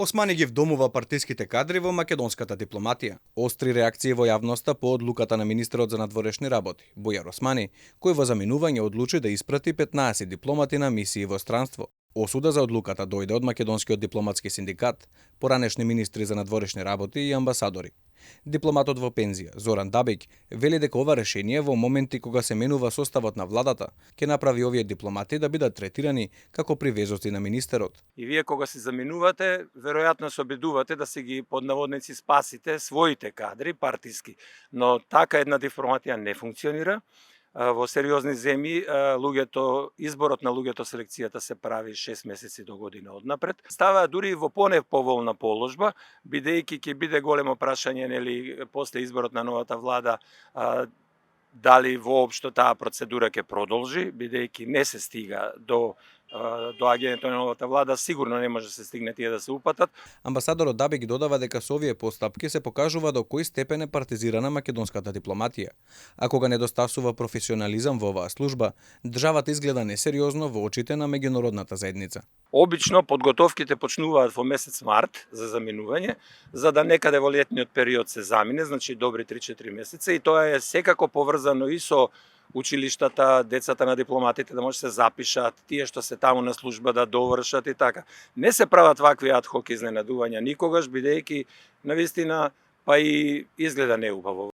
Османи ги вдомува партиските кадри во македонската дипломатија. Остри реакции во јавноста по одлуката на министерот за надворешни работи, Бујар Османи, кој во заминување одлучи да испрати 15 дипломати на мисии во странство. Осуда за одлуката дојде од македонскиот дипломатски синдикат, поранешни министри за надворешни работи и амбасадори. Дипломатот во пензија, Зоран Дабик, вели дека ова решение во моменти кога се менува составот на владата, ќе направи овие дипломати да бидат третирани како привезоци на министерот. И вие кога се заминувате, веројатно се обидувате да се ги под наводници спасите своите кадри партиски, но така една дипломатија не функционира. Во сериозни земји изборот на луѓето, селекцијата се прави 6 месеци до година однапред. Става дури во понеповолна положба, бидејќи ќе биде големо прашање после изборот на новата влада дали воопшто таа процедура ќе продолжи, бидејќи не се стига до доаѓањето на новата влада, сигурно не може да се стигне тие да се упатат. Амбасадорот Дабик додава дека со овие постапки се покажува до кој степен е партизирана македонската дипломатија. А кога недостасува професионализам во оваа служба, државата изгледа несериозно во очите на меѓународната заедница. Обично подготовките почнуваат во месец март за заминување, за да некаде во летниот период се замине, значи добри 3-4 месеца, и тоа е секако поврзано и со училиштата, децата на дипломатите да може се запишат, тие што се таму на служба да довршат и така. Не се прават вакви адхок изненадувања никогаш, бидејќи навистина па и изгледа неубаво.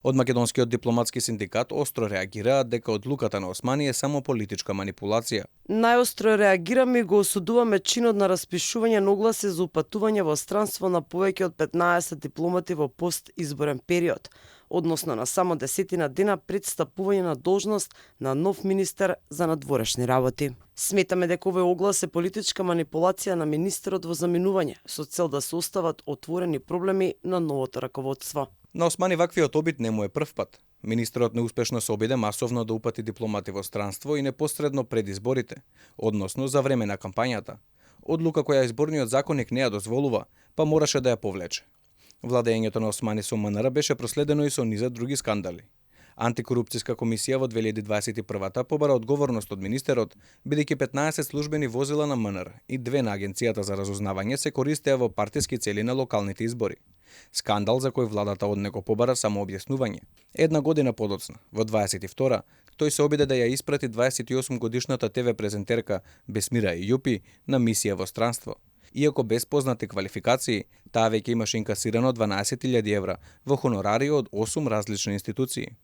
Од македонскиот дипломатски синдикат остро реагираат дека одлуката на Османи е само политичка манипулација. Најостро реагираме и го осудуваме чинот на распишување на огласи за упатување во странство на повеќе од 15 дипломати во постизборен период, односно на само 10 дена пред стапување на должност на нов министер за надворешни работи. Сметаме дека овој оглас е политичка манипулација на министерот во заминување, со цел да се остават отворени проблеми на новото раководство. На Османи ваквиот обид не му е прв пат. Министерот неуспешно се обиде масовно да упати дипломати во странство и непосредно пред изборите, односно за време на кампањата. Одлука која изборниот законник не ја дозволува, па мораше да ја повлече. Владењето на Османи со МНР беше проследено и со низа други скандали. Антикорупцијска комисија во 2021 побара одговорност од министерот, бидејќи 15 службени возила на МНР и 2 на Агенцијата за разузнавање се користеа во партиски цели на локалните избори. Скандал за кој владата од него побара само објаснување. Една година подоцна, во 22 тој се обиде да ја испрати 28 годишната ТВ презентерка Бесмира Ејупи на мисија во странство. Иако без познати квалификации, таа веќе имаше инкасирано 12.000 евра во хонорари од 8 различни институции.